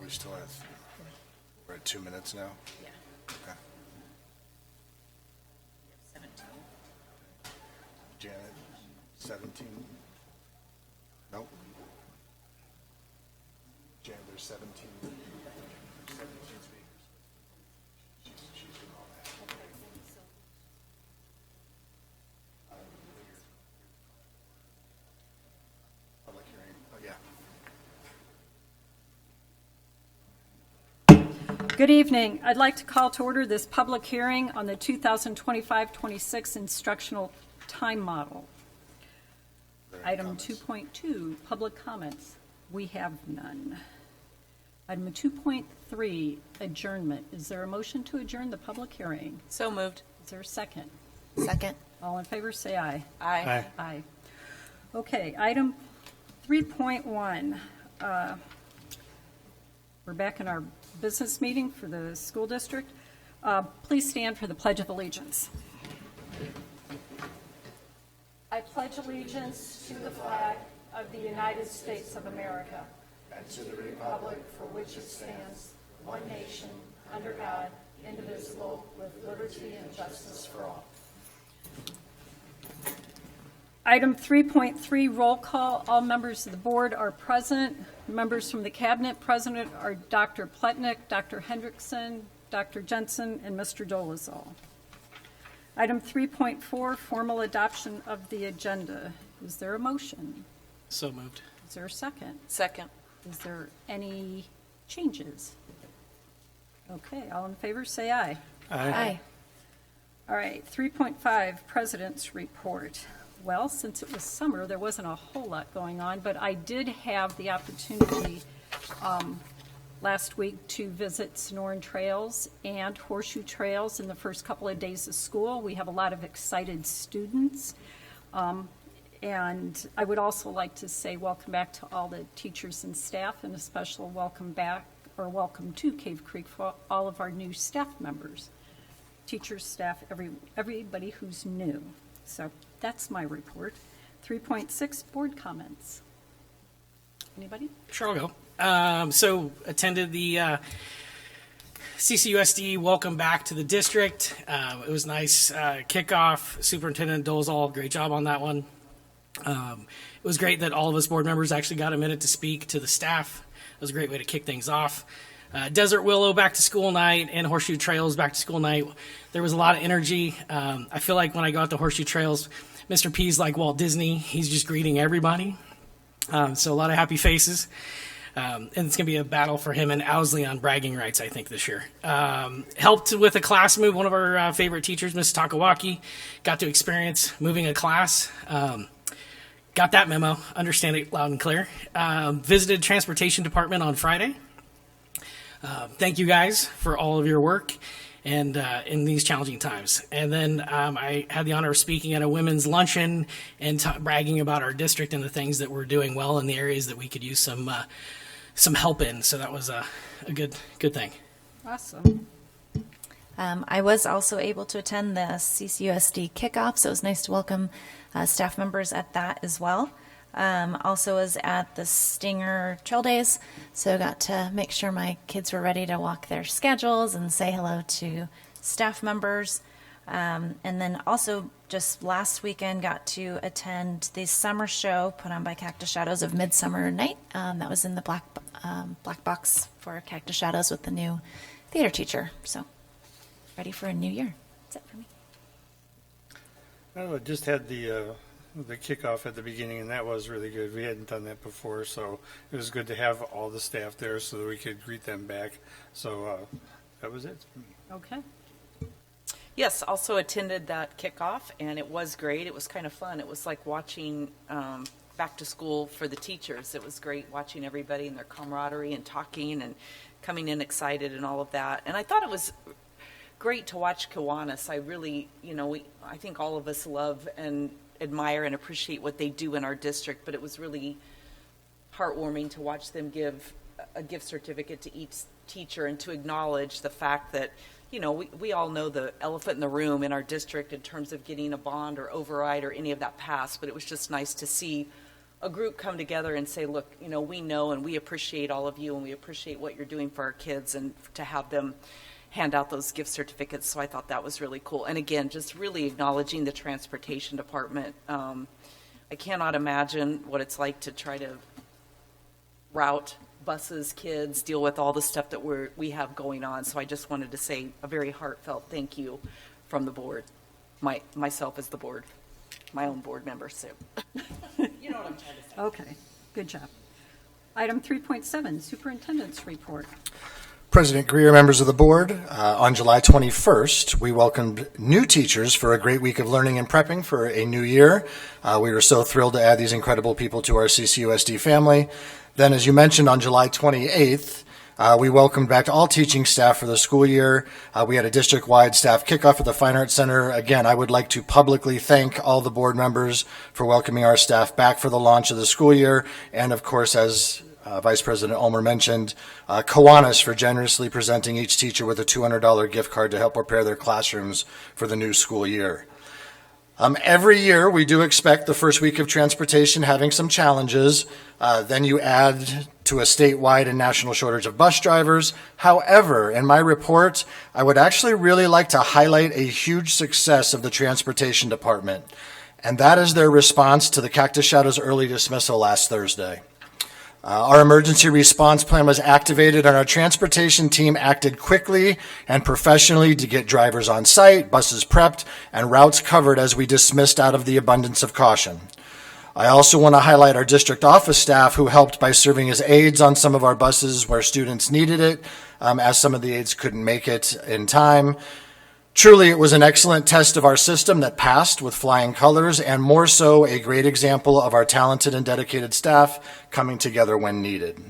we still have, we're at 2 minutes now? Yeah. Okay. 17. Janet, 17? Nope. Janet, there's 17. 17 speakers. She's doing all that. Public hearing, oh, yeah. Good evening. I'd like to call to order this public hearing on the 2025-26 instructional time model. Item 2.2, public comments. We have none. Item 2.3, adjournment. Is there a motion to adjourn the public hearing? So moved. Is there a second? Second. All in favor, say aye. Aye. Aye. Okay, item 3.1. We're back in our business meeting for the school district. Please stand for the Pledge of Allegiance. I pledge allegiance to the flag of the United States of America and to the republic for which it stands, one nation, under God, indivisible, with liberty and justice for all. Item 3.3, roll call. All members of the board are present. Members from the cabinet present are Dr. Pletnick, Dr. Hendrickson, Dr. Jensen, and Mr. Dolezal. Item 3.4, formal adoption of the agenda. Is there a motion? So moved. Is there a second? Second. Is there any changes? Okay, all in favor, say aye. Aye. All right, 3.5, President's Report. Well, since it was summer, there wasn't a whole lot going on, but I did have the opportunity last week to visit Sonoran Trails and Horseshoe Trails in the first couple of days of school. We have a lot of excited students. And I would also like to say welcome back to all the teachers and staff, and a special welcome back, or welcome to Cave Creek for all of our new staff members. Teachers, staff, everybody who's new. So that's my report. 3.6, board comments. Anybody? Sure, I'll go. So attended the CCUSD welcome back to the district. It was nice kickoff. Superintendent Dolezal, great job on that one. It was great that all of us board members actually got a minute to speak to the staff. It was a great way to kick things off. Desert Willow back to school night and Horseshoe Trails back to school night. There was a lot of energy. I feel like when I go out to Horseshoe Trails, Mr. P's like Walt Disney. He's just greeting everybody. So a lot of happy faces. And it's going to be a battle for him and Owsley on bragging rights, I think, this year. Helped with a class move. One of our favorite teachers, Ms. Takawaki, got to experience moving a class. Got that memo, understand it loud and clear. Visited Transportation Department on Friday. Thank you guys for all of your work and in these challenging times. And then I had the honor of speaking at a women's luncheon and bragging about our district and the things that we're doing well in the areas that we could use some help in. So that was a good thing. Awesome. I was also able to attend the CCUSD kickoff, so it was nice to welcome staff members at that as well. Also was at the Stinger Trail Days, so got to make sure my kids were ready to walk their schedules and say hello to staff members. And then also just last weekend got to attend the summer show put on by Cactus Shadows of Midsummer Night. That was in the black box for Cactus Shadows with the new theater teacher. So ready for a new year. That's it for me. I just had the kickoff at the beginning, and that was really good. We hadn't done that before, so it was good to have all the staff there so that we could greet them back. So that was it for me. Okay. Yes, also attended that kickoff, and it was great. It was kind of fun. It was like watching back to school for the teachers. It was great watching everybody and their camaraderie and talking and coming in excited and all of that. And I thought it was great to watch Kiwanis. I really, I think all of us love and admire and appreciate what they do in our district, but it was really heartwarming to watch them give a gift certificate to each teacher and to acknowledge the fact that, we all know the elephant in the room in our district in terms of getting a bond or override or any of that passed, but it was just nice to see a group come together and say, look, you know, we know and we appreciate all of you and we appreciate what you're doing for our kids, and to have them hand out those gift certificates. So I thought that was really cool. And again, just really acknowledging the transportation department. I cannot imagine what it's like to try to route buses, kids, deal with all the stuff that we have going on. So I just wanted to say a very heartfelt thank you from the board, myself as the board, my own board member, Sue. You know what I'm trying to say. Okay, good job. Item 3.7, Superintendent's Report. President Greer, members of the board, on July 21st, we welcomed new teachers for a great week of learning and prepping for a new year. We were so thrilled to add these incredible people to our CCUSD family. Then, as you mentioned, on July 28th, we welcomed back all teaching staff for the school year. We had a district-wide staff kickoff at the Fine Arts Center. Again, I would like to publicly thank all the board members for welcoming our staff back for the launch of the school year. And of course, as Vice President Ulmer mentioned, Kiwanis for generously presenting each teacher with a $200 gift card to help prepare their classrooms for the new school year. Every year, we do expect the first week of transportation having some challenges. Then you add to a statewide and national shortage of bus drivers. However, in my report, I would actually really like to highlight a huge success of the transportation department, and that is their response to the Cactus Shadows early dismissal last Thursday. Our emergency response plan was activated, and our transportation team acted quickly and professionally to get drivers on site, buses prepped, and routes covered as we dismissed out of the abundance of caution. I also want to highlight our district office staff who helped by serving as aides on some of our buses where students needed it, as some of the aides couldn't make it in time. Truly, it was an excellent test of our system that passed with flying colors, and more so, a great example of our talented and dedicated staff coming together when needed.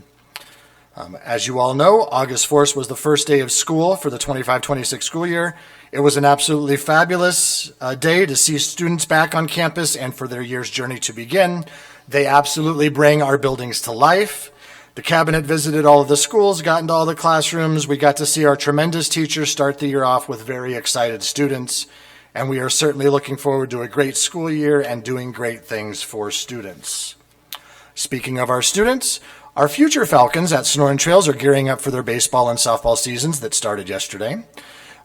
As you all know, August 4th was the first day of school for the 25-26 school year. It was an absolutely fabulous day to see students back on campus and for their year's journey to begin. They absolutely bring our buildings to life. The cabinet visited all of the schools, got into all the classrooms. We got to see our tremendous teachers start the year off with very excited students. And we are certainly looking forward to a great school year and doing great things for students. Speaking of our students, our future Falcons at Sonoran Trails are gearing up for their baseball and softball seasons that started yesterday.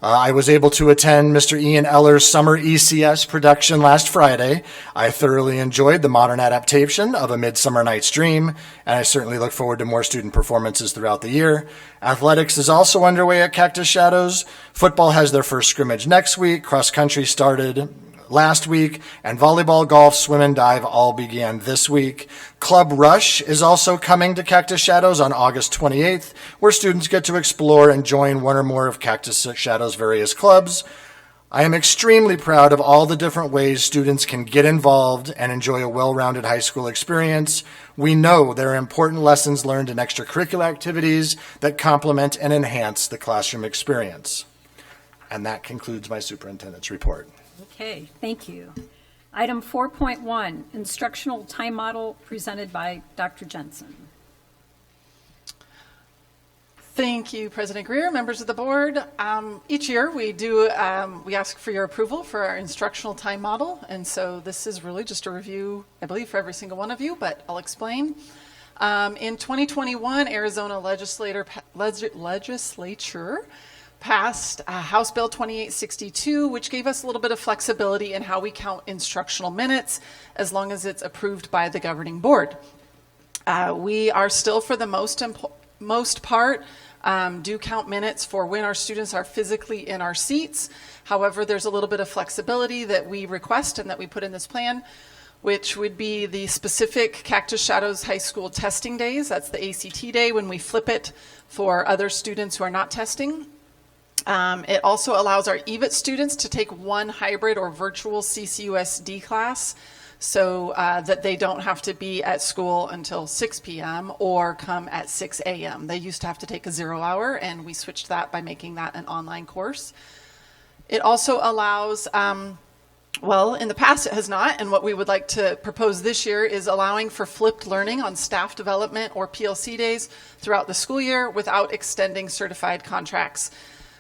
I was able to attend Mr. Ian Eller's summer ECS production last Friday. I thoroughly enjoyed the modern adaptation of A Midsummer Night's Dream, and I certainly look forward to more student performances throughout the year. Athletics is also underway at Cactus Shadows. Football has their first scrimmage next week. Cross country started last week, and volleyball, golf, swim, and dive all began this week. Club Rush is also coming to Cactus Shadows on August 28th, where students get to explore and join one or more of Cactus Shadows' various clubs. I am extremely proud of all the different ways students can get involved and enjoy a well-rounded high school experience. We know there are important lessons learned in extracurricular activities that complement and enhance the classroom experience. And that concludes my superintendent's report. Okay, thank you. Item 4.1, Instructional Time Model presented by Dr. Jensen. Thank you, President Greer, members of the board. Each year we ask for your approval for our instructional time model, and so this is really just a review, I believe, for every single one of you, but I'll explain. In 2021, Arizona legislature passed House Bill 2862, which gave us a little bit of flexibility in how we count instructional minutes as long as it's approved by the governing board. We are still, for the most part, do count minutes for when our students are physically in our seats. However, there's a little bit of flexibility that we request and that we put in this plan, which would be the specific Cactus Shadows High School testing days. That's the ACT day when we flip it for other students who are not testing. It also allows our EVIT students to take one hybrid or virtual CCUSD class so that they don't have to be at school until 6 p.m. or come at 6 a.m. They used to have to take a 0 hour, and we switched that by making that an online course. It also allows, well, in the past it has not, and what we would like to propose this year is allowing for flipped learning on staff development or PLC days throughout the school year without extending certified contracts.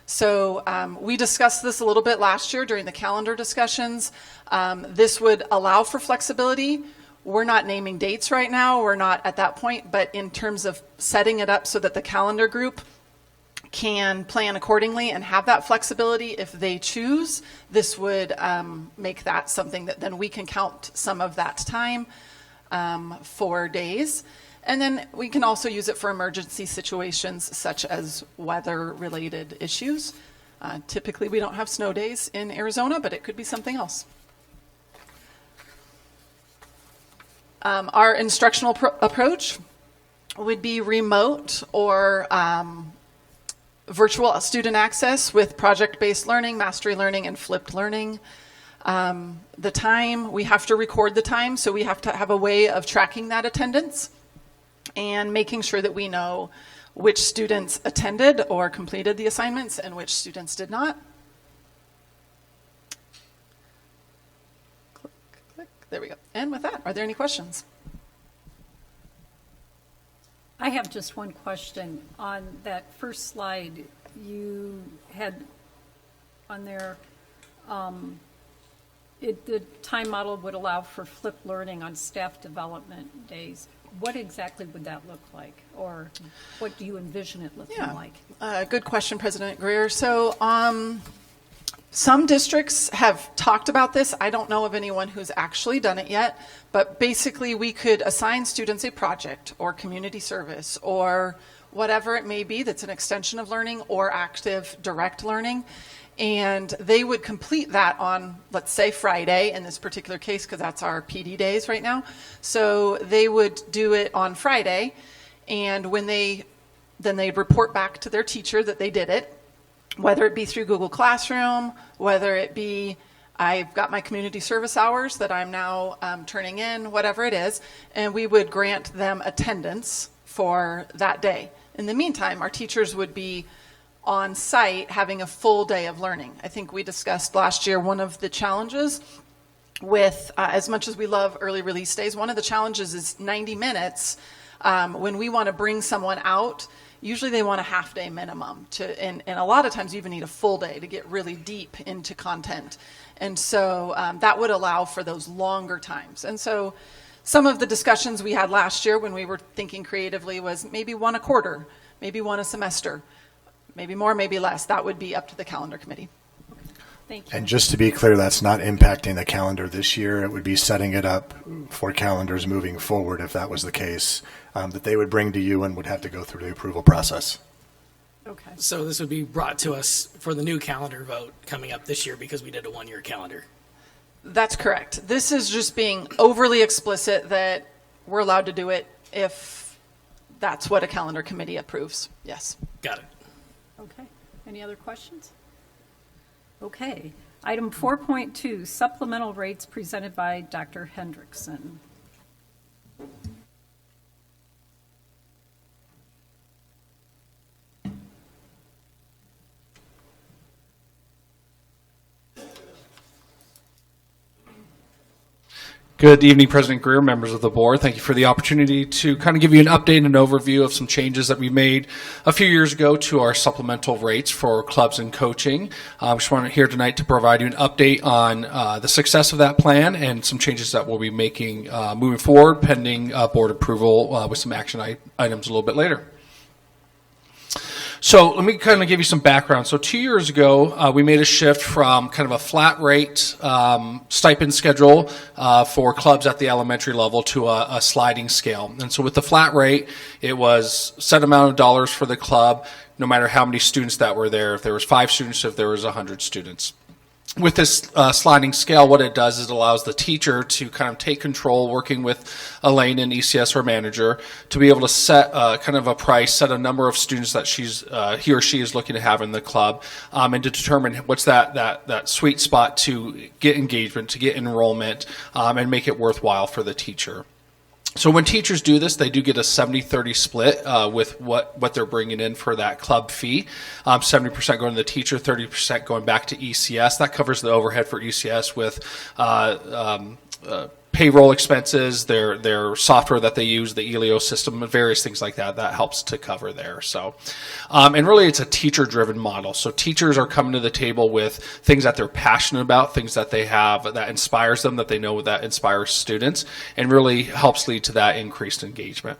So we discussed this a little bit last year during the calendar discussions. This would allow for flexibility. We're not naming dates right now. We're not at that point, but in terms of setting it up so that the calendar group can plan accordingly and have that flexibility if they choose, this would make that something that then we can count some of that time for days. And then we can also use it for emergency situations such as weather-related issues. Typically, we don't have snow days in Arizona, but it could be something else. Our instructional approach would be remote or virtual student access with project-based learning, mastery learning, and flipped learning. The time, we have to record the time, so we have to have a way of tracking that attendance and making sure that we know which students attended or completed the assignments and which students did not. Click, click, there we go. And with that, are there any questions? I have just one question. On that first slide, you had on there, the time model would allow for flipped learning on staff development days. What exactly would that look like? Or what do you envision it looking like? Good question, President Greer. So some districts have talked about this. I don't know of anyone who's actually done it yet, but basically we could assign students a project or community service or whatever it may be that's an extension of learning or active direct learning. And they would complete that on, let's say, Friday in this particular case, because that's our PD days right now. So they would do it on Friday, and when they'd report back to their teacher that they did it, whether it be through Google Classroom, whether it be I've got my community service hours that I'm now turning in, whatever it is, and we would grant them attendance for that day. In the meantime, our teachers would be on site having a full day of learning. I think we discussed last year one of the challenges with, as much as we love early release days, one of the challenges is 90 minutes. When we want to bring someone out, usually they want a half day minimum and a lot of times you even need a full day to get really deep into content. And so that would allow for those longer times. And so some of the discussions we had last year when we were thinking creatively was maybe one a quarter, maybe one a semester. Maybe more, maybe less. That would be up to the calendar committee. Thank you. And just to be clear, that's not impacting the calendar this year. It would be setting it up for calendars moving forward if that was the case, that they would bring to you and would have to go through the approval process. Okay. So this would be brought to us for the new calendar vote coming up this year because we did a one-year calendar. That's correct. This is just being overly explicit that we're allowed to do it if that's what a calendar committee approves. Yes. Got it. Okay. Any other questions? Okay. Item 4.2, supplemental rates presented by Dr. Hendrickson. Good evening, President Greer, members of the board. Thank you for the opportunity to kind of give you an update and an overview of some changes that we made a few years ago to our supplemental rates for clubs and coaching. I just want to here tonight to provide you an update on the success of that plan and some changes that we'll be making moving forward pending board approval with some action items a little bit later. So let me kind of give you some background. So 2 years ago, we made a shift from kind of a flat rate stipend schedule for clubs at the elementary level to a sliding scale. And so with the flat rate, it was set amount of dollars for the club, no matter how many students that were there. If there was 5 students, if there was 100 students. With this sliding scale, what it does is it allows the teacher to kind of take control, working with Elaine and ECS, her manager, to be able to set kind of a price, set a number of students that he or she is looking to have in the club, and to determine what's that sweet spot to get engagement, to get enrollment, and make it worthwhile for the teacher. So when teachers do this, they do get a 70-30 split with what they're bringing in for that club fee. 70% going to the teacher, 30% going back to ECS. That covers the overhead for ECS with payroll expenses, their software that they use, the Elio system, various things like that, that helps to cover there. So, and really it's a teacher-driven model. So teachers are coming to the table with things that they're passionate about, things that they have that inspires them, that they know that inspires students, and really helps lead to that increased engagement.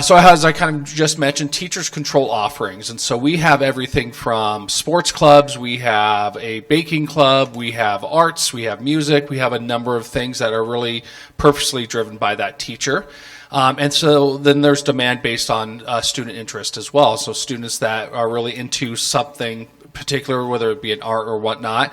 So as I kind of just mentioned, teachers control offerings. And so we have everything from sports clubs, we have a baking club, we have arts, we have music, we have a number of things that are really purposely driven by that teacher. And so then there's demand based on student interest as well. So students that are really into something particular, whether it be an art or whatnot,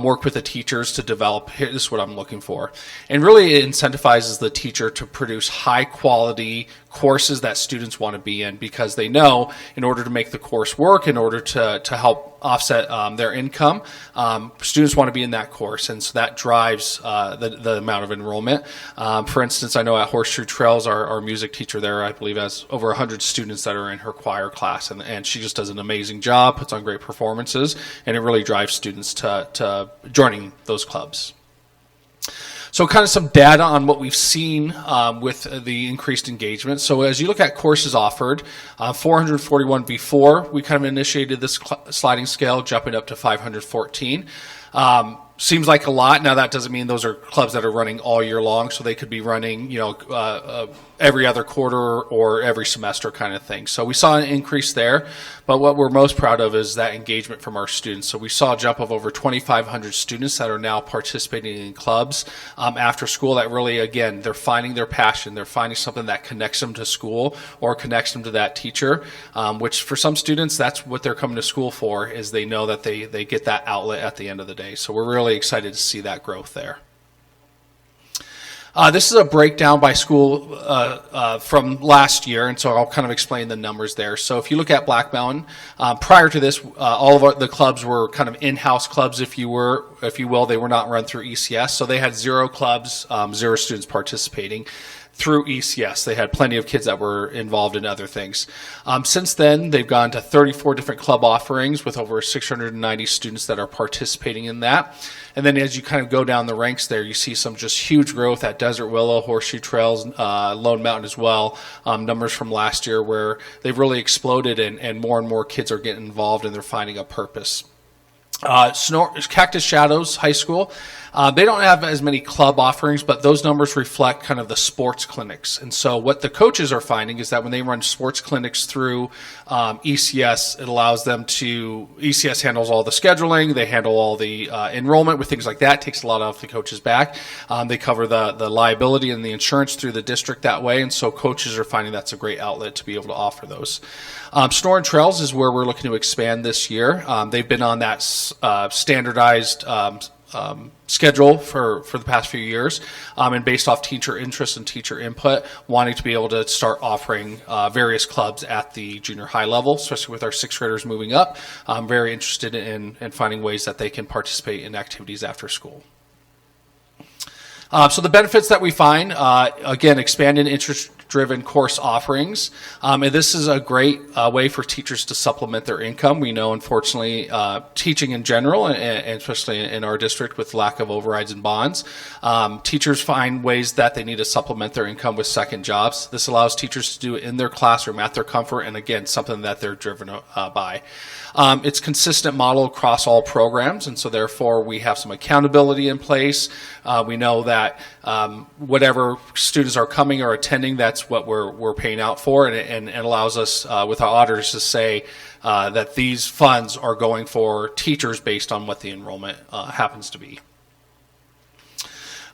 work with the teachers to develop, here's what I'm looking for. And really it incentivizes the teacher to produce high quality courses that students want to be in, because they know in order to make the course work, in order to help offset their income, students want to be in that course, and so that drives the amount of enrollment. For instance, I know at Horseshoe Trails, our music teacher there, I believe, has over 100 students that are in her choir class, and she just does an amazing job, puts on great performances, and it really drives students to joining those clubs. So kind of some data on what we've seen with the increased engagement. So as you look at courses offered, 441 before we kind of initiated this sliding scale, jumping up to 514. Seems like a lot. Now that doesn't mean those are clubs that are running all year long, so they could be running, every other quarter or every semester kind of thing. So we saw an increase there, but what we're most proud of is that engagement from our students. So we saw a jump of over 2,500 students that are now participating in clubs after school. That really, again, they're finding their passion. They're finding something that connects them to school or connects them to that teacher, which for some students, that's what they're coming to school for, is they know that they get that outlet at the end of the day. So we're really excited to see that growth there. This is a breakdown by school from last year, and so I'll kind of explain the numbers there. So if you look at Black Mountain, prior to this, all of the clubs were kind of in-house clubs, if you will. They were not run through ECS, so they had 0 clubs, 0 students participating through ECS. They had plenty of kids that were involved in other things. Since then, they've gone to 34 different club offerings with over 690 students that are participating in that. And then as you kind of go down the ranks there, you see some just huge growth at Desert Willow, Horseshoe Trails, Lone Mountain as well. Numbers from last year where they've really exploded, and more kids are getting involved and they're finding a purpose. Cactus Shadows High School, they don't have as many club offerings, but those numbers reflect kind of the sports clinics. And so what the coaches are finding is that when they run sports clinics through ECS, it allows them to, ECS handles all the scheduling, they handle all the enrollment with things like that, takes a lot off the coaches' back. They cover the liability and the insurance through the district that way, and so coaches are finding that's a great outlet to be able to offer those. Snoring Trails is where we're looking to expand this year. They've been on that standardized schedule for the past few years, and based off teacher interest and teacher input, wanting to be able to start offering various clubs at the junior high level, especially with our 6th graders moving up. I'm very interested in finding ways that they can participate in activities after school. So the benefits that we find, again, expanded interest-driven course offerings. And this is a great way for teachers to supplement their income. We know, unfortunately, teaching in general, and especially in our district with lack of overrides and bonds, teachers find ways that they need to supplement their income with second jobs. This allows teachers to do it in their classroom at their comfort, and again, something that they're driven by. It's consistent model across all programs, and so therefore we have some accountability in place. We know that whatever students are coming or attending, that's what we're paying out for, and it allows us with our auditors to say that these funds are going for teachers based on what the enrollment happens to be.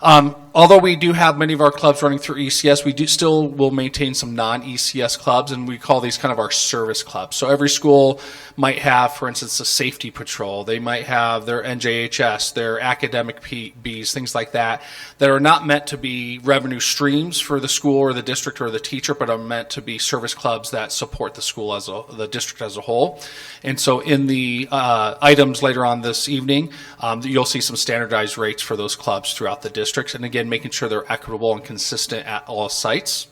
Although we do have many of our clubs running through ECS, we still will maintain some non-ECS clubs, and we call these kind of our service clubs. So every school might have, for instance, a safety patrol. They might have their NJHS, their academic Bs, things like that are not meant to be revenue streams for the school or the district or the teacher, but are meant to be service clubs that support the school the district as a whole. And so in the items later on this evening, you'll see some standardized rates for those clubs throughout the districts, and again, making sure they're equitable and consistent at all sites.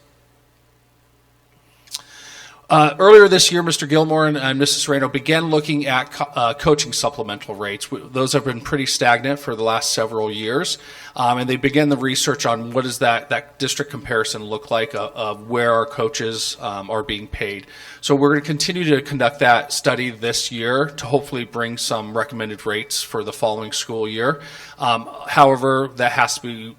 Earlier this year, Mr. Gilmore and Mrs. Serrano began looking at coaching supplemental rates. Those have been pretty stagnant for the last several years, and they began the research on what does that district comparison look like of where our coaches are being paid. So we're going to continue to conduct that study this year to hopefully bring some recommended rates for the following school year. However,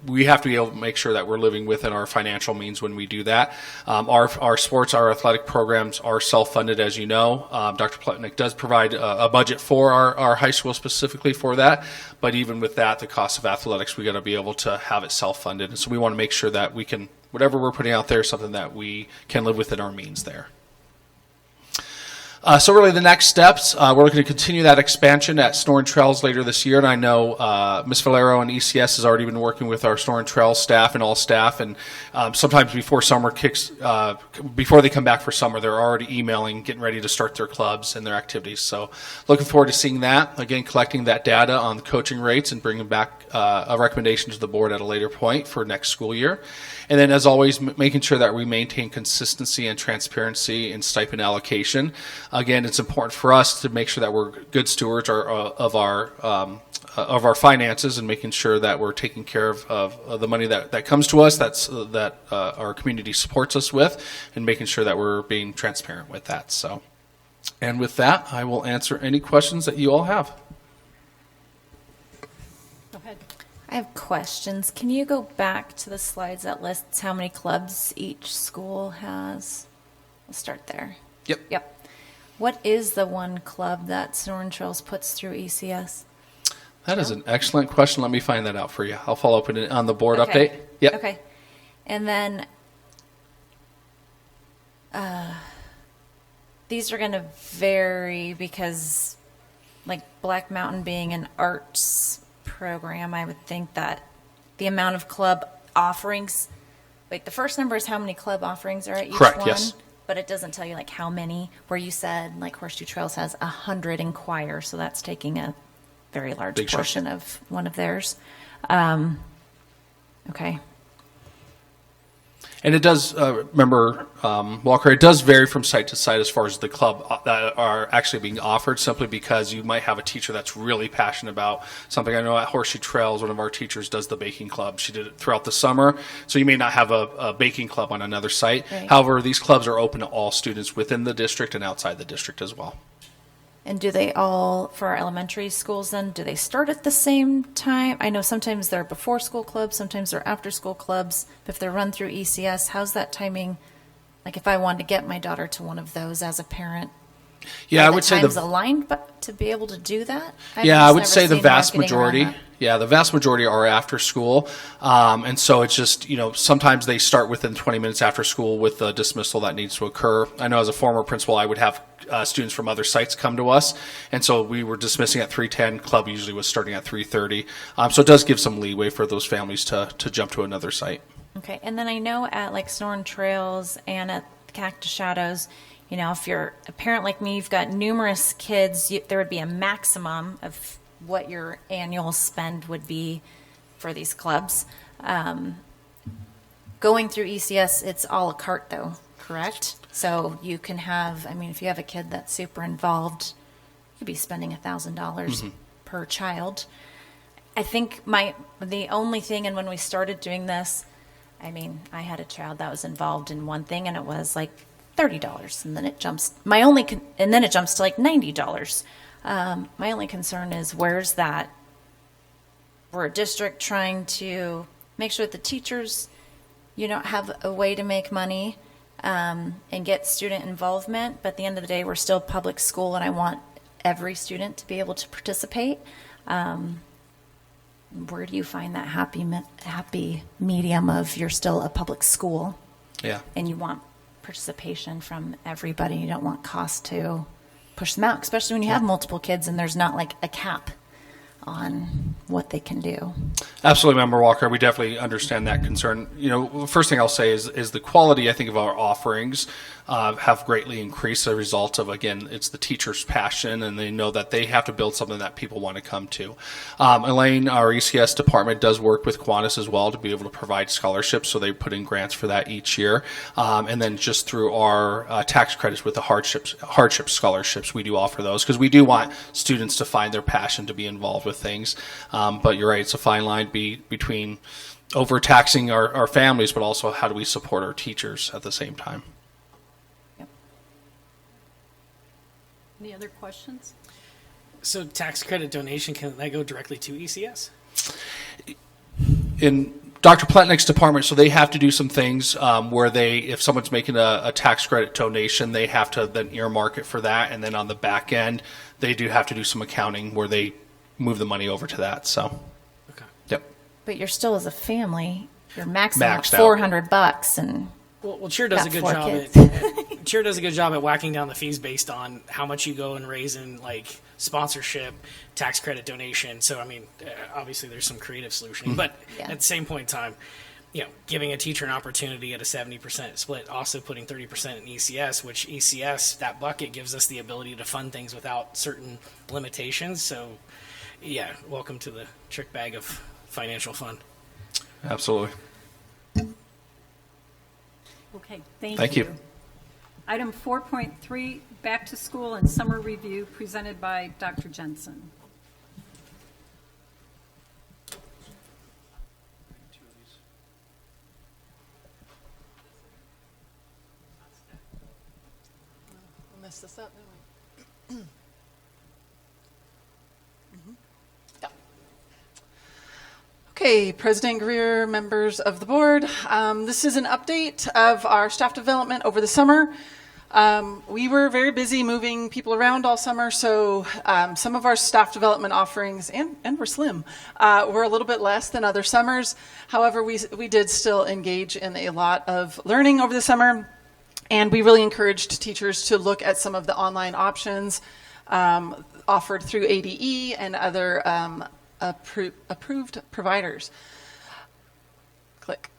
we have to be able to make sure that we're living within our financial means when we do that. Our sports, our athletic programs are self-funded, as you know. Dr. Plotnick does provide a budget for our high school specifically for that, but even with that, the cost of athletics, we got to be able to have it self-funded. And so we want to make sure that we can, whatever we're putting out there, is something that we can live within our means there. So really the next steps, we're looking to continue that expansion at Snoring Trails later this year. And I know Ms. Valero and ECS has already been working with our Snoring Trails staff and all staff. And sometimes before summer before they come back for summer, they're already emailing, getting ready to start their clubs and their activities. So looking forward to seeing that. Again, collecting that data on the coaching rates and bringing back a recommendation to the board at a later point for next school year. And then, as always, making sure that we maintain consistency and transparency in stipend allocation. Again, it's important for us to make sure that we're good stewards of our finances and making sure that we're taking care of the money that comes to us, that our community supports us with, and making sure that we're being transparent with that. So, and with that, I will answer any questions that you all have. Go ahead. I have questions. Can you go back to the slides that lists how many clubs each school has? We'll start there. Yep. What is the one club that Snoring Trails puts through ECS? That is an excellent question. Let me find that out for you. I'll follow up on the board Okay. update. Yep. Okay. And then these are going to vary because, like Black Mountain being an arts program, I would think that the amount of club offerings, wait, the first number is how many club offerings are at each Correct, one? yes. But it doesn't tell you like how many, where you said like Horseshoe Trails has 100 in choir, so that's taking a very large Big chunk. portion of one of theirs. Okay. And it does, remember, Walker, it does vary from site to site as far as the club that are actually being offered, simply because you might have a teacher that's really passionate about something. I know at Horseshoe Trails, one of our teachers does the baking club. She did it throughout the summer, so you may not have a baking club on another site. Right. However, these clubs are open to all students within the district and outside the district as well. And do they all, for our elementary schools then, do they start at the same time? I know sometimes they're before school clubs, sometimes they're after school clubs. But if they're run through ECS, how's that timing? Like if I wanted to get my daughter to one of those as a parent, Yeah, I would say times aligned, but to be able to do that? I've Yeah, just I would never say the seen vast marketing around majority. that. Yeah, the vast majority are after school. And so it's just, sometimes they start within 20 minutes after school with the dismissal that needs to occur. I know as a former principal, I would have students from other sites come to us. And so we were dismissing at 3:10. Club usually was starting at 3:30. So it does give some leeway for those families to jump to another site. Okay, and then I know at like Snoring Trails and at Cactus Shadows, if you're a parent like me, you've got numerous kids, there would be a maximum of what your annual spend would be for these clubs. Going through ECS, it's a la carte though, correct? So you can have, if you have a kid that's super involved, you could be spending $1,000 per child. I think the only thing, and when we started doing this, I had a child that was involved in one thing and it was like $30, and then it jumps. And then it jumps to like $90. My only concern is where's that? We're a district trying to make sure that the teachers, have a way to make money and get student involvement. But at the end of the day, we're still public school, and I want every student to be able to participate. Where do you find that happy medium of you're still a public school? Yeah. And you want participation from everybody. You don't want cost to push them out, especially when you have multiple kids and there's not like a cap on what they can do. Absolutely, Member Walker. We definitely understand that concern. First thing I'll say is the quality, I think, of our offerings have greatly increased as a result of, again, it's the teacher's passion, and they know that they have to build something that people want to come to. Elaine, our ECS department, does work with Qantas as well to be able to provide scholarships, so they put in grants for that each year. And then just through our tax credits with the hardship scholarships, we do offer those because we do want students to find their passion to be involved with things. But you're right, it's a fine line between overtaxing our families, but also how do we support our teachers at the same time. Any other questions? So tax credit donation, can that go directly to ECS? In Dr. Pletnick's department, so they have to do some things where if someone's making a tax credit donation, they have to then earmark it for that, and then on the back end, they do have to do some accounting where they move the money over to that. So, Okay. yep. But you're still, as a family, you're maxed out Maxed out. $400, and Well, Cheer does Got a good 4 job kids. Cheer does a good job at whacking down the fees based on how much you go and raise in like sponsorship, tax credit donation. So I mean, obviously there's some creative solutioning, but Yeah. at the same point in time, giving a teacher an opportunity at a 70% split, also putting 30% in ECS, which ECS, that bucket gives us the ability to fund things without certain limitations. So yeah, welcome to the trick bag of financial fun. Absolutely. Okay, thank Thank you. Item 4.3, Back to School and Summer Review, presented by Dr. Jensen. We'll mess this up, didn't we? Yeah. Okay, President Greer, members of the board. This is an update of our staff development over the summer. We were very busy moving people around all summer, so some of our staff development offerings, and we're slim, were a little bit less than other summers. However, we did still engage in a lot of learning over the summer, and we really encouraged teachers to look at some of the online options offered through ADE and other approved providers. Click.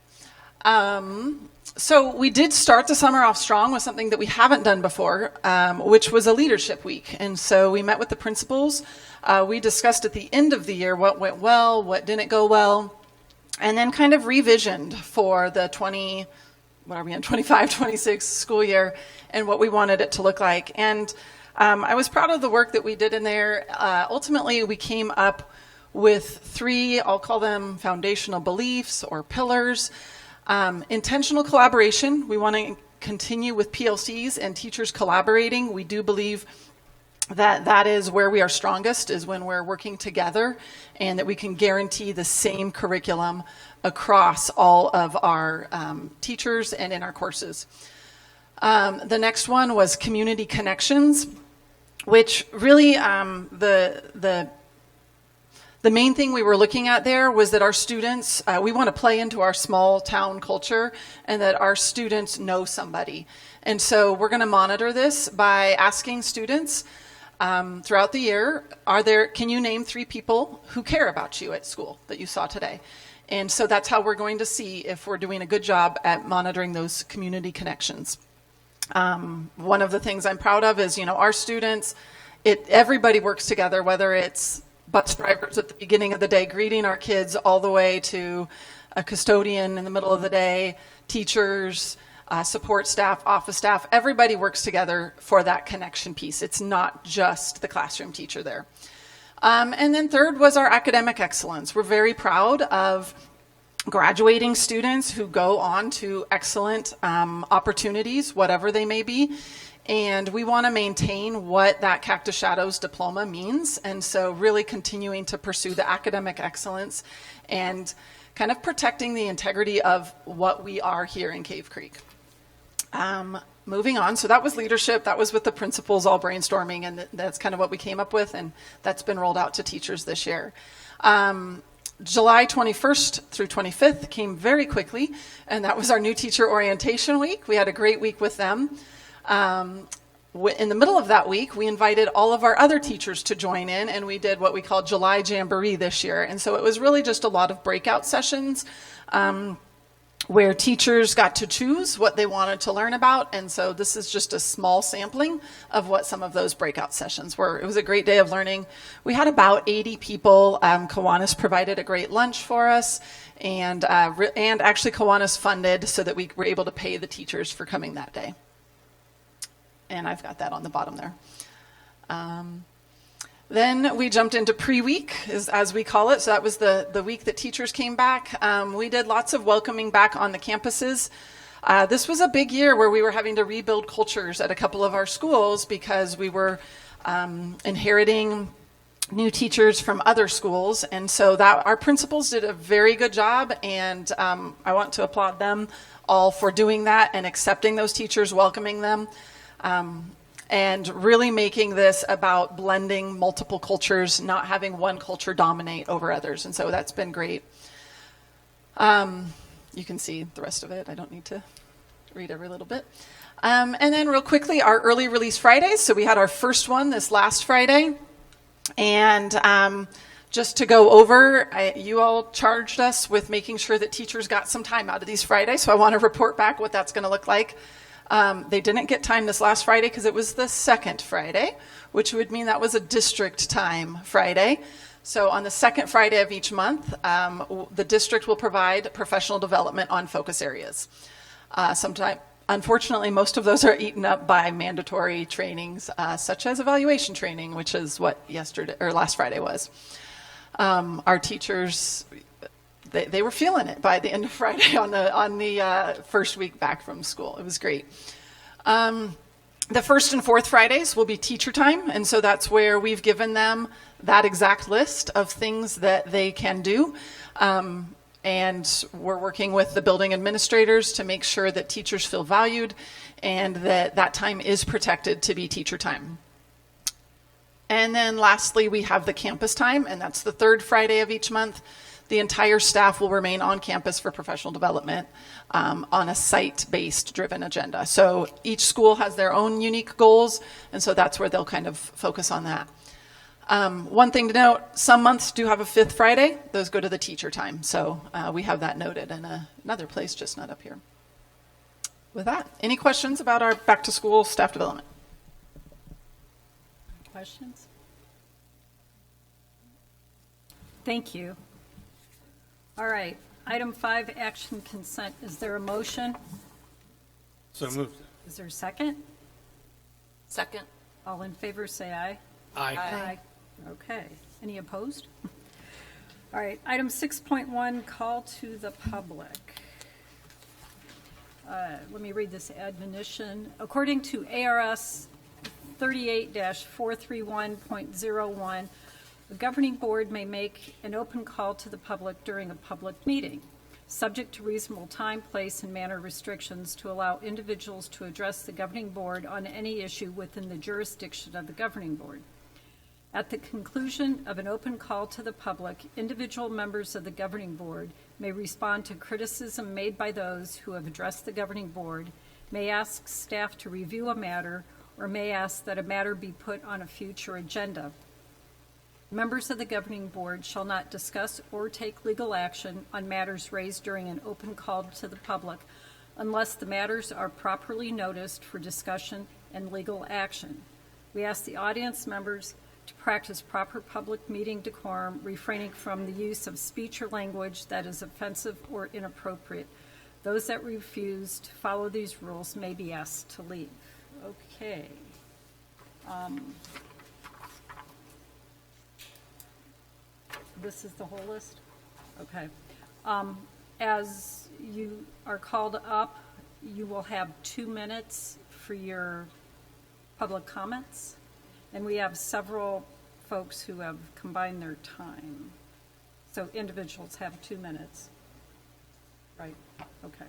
So we did start the summer off strong with something that we haven't done before, which was a leadership week. And so we met with the principals. We discussed at the end of the year what went well, what didn't go well, and then kind of revisioned for the 25, 26 school year and what we wanted it to look like. And I was proud of the work that we did in there. Ultimately, we came up with 3, I'll call them foundational beliefs or pillars. Intentional collaboration. We want to continue with PLCs and teachers collaborating. We do believe that that is where we are strongest, is when we're working together, and that we can guarantee the same curriculum across all of our teachers and in our courses. The next one was community connections, which really the main thing we were looking at there was that our students, we want to play into our small town culture, and that our students know somebody. And so we're going to monitor this by asking students throughout the year, can you name 3 people who care about you at school that you saw today? And so that's how we're going to see if we're doing a good job at monitoring those community connections. One of the things I'm proud of is, our students, everybody works together, whether it's bus drivers at the beginning of the day greeting our kids, all the way to a custodian in the middle of the day, teachers, support staff, office staff. Everybody works together for that connection piece. It's not just the classroom teacher there. And then third was our academic excellence. We're very proud of graduating students who go on to excellent opportunities, whatever they may be. And we want to maintain what that Cactus Shadows diploma means. And so really continuing to pursue the academic excellence and kind of protecting the integrity of what we are here in Cave Creek. Moving on, so that was leadership. That was with the principals all brainstorming, and that's kind of what we came up with, and that's been rolled out to teachers this year. July 21st through 25th came very quickly, and that was our new teacher orientation week. We had a great week with them. In the middle of that week, we invited all of our other teachers to join in, and we did what we call July Jamboree this year. And so it was really just a lot of breakout sessions where teachers got to choose what they wanted to learn about. And so this is just a small sampling of what some of those breakout sessions were. It was a great day of learning. We had about 80 people. Kiwanis provided a great lunch for us, and actually Kiwanis funded so that we were able to pay the teachers for coming that day. And I've got that on the bottom there. Then we jumped into pre-week, as we call it. So that was the week that teachers came back. We did lots of welcoming back on the campuses. This was a big year where we were having to rebuild cultures at a couple of our schools because we were inheriting new teachers from other schools. And so that our principals did a very good job, and I want to applaud them all for doing that and accepting those teachers, welcoming them. And really making this about blending multiple cultures, not having one culture dominate over others. And so that's been great. You can see the rest of it. I don't need to read every little bit. And then real quickly, our early release Fridays. So we had our first one this last Friday. And just to go over, you all charged us with making sure that teachers got some time out of these Fridays. So I want to report back what that's going to look like. They didn't get time this last Friday because it was the second Friday, which would mean that was a district time Friday. So on the second Friday of each month, the district will provide professional development on focus areas. Unfortunately, most of those are eaten up by mandatory trainings, such as evaluation training, which is what last Friday was. Our teachers, they were feeling it by the end of Friday on the first week back from school. It was great. The first and fourth Fridays will be teacher time, and so that's where we've given them that exact list of things that they can do. And we're working with the building administrators to make sure that teachers feel valued and that time is protected to be teacher time. And then lastly, we have the campus time, and that's the third Friday of each month. The entire staff will remain on campus for professional development on a site-based driven agenda. So each school has their own unique goals, and so that's where they'll kind of focus on that. One thing to note, some months do have a fifth Friday. Those go to the teacher time. So we have that noted in another place, just not up here. With that, any questions about our back-to-school staff development? Questions? Thank you. All right, item 5, action consent. Is there a motion? So moved. Is there a second? Second. All in favor, say aye. Aye. Okay. Any opposed? All right, item 6.1, call to the public. Let me read this admonition. According to ARS 38-431.01, the governing board may make an open call to the public during a public meeting, subject to reasonable time, place, and manner restrictions to allow individuals to address the governing board on any issue within the jurisdiction of the governing board. At the conclusion of an open call to the public, individual members of the governing board may respond to criticism made by those who have addressed the governing board, may ask staff to review a matter, or may ask that a matter be put on a future agenda. Members of the governing board shall not discuss or take legal action on matters raised during an open call to the public unless the matters are properly noticed for discussion and legal action. We ask the audience members to practice proper public meeting decorum, refraining from the use of speech or language that is offensive or inappropriate. Those that refuse to follow these rules may be asked to leave. Okay. This is the whole list? Okay. As you are called up, you will have 2 minutes for your public comments. And we have several folks who have combined their time. So individuals have 2 minutes. Right? Okay.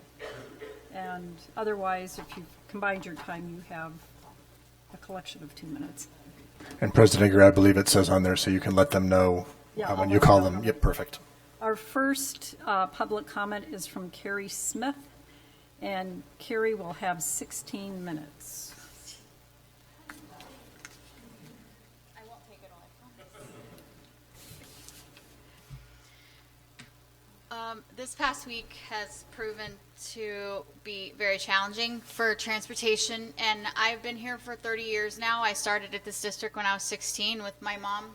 And otherwise, if you've combined your time, you have a collection of 2 minutes. And President Greer, I believe it says on there, so you can let them know Yeah, when I'll you let call them them. know. Yep, perfect. Our first public comment is from Carrie Smith, and Carrie will have 16 minutes. I won't take it all, I This past week has proven to be very challenging for transportation, and I've been here for 30 years now. I started at this district when I was 16 with my mom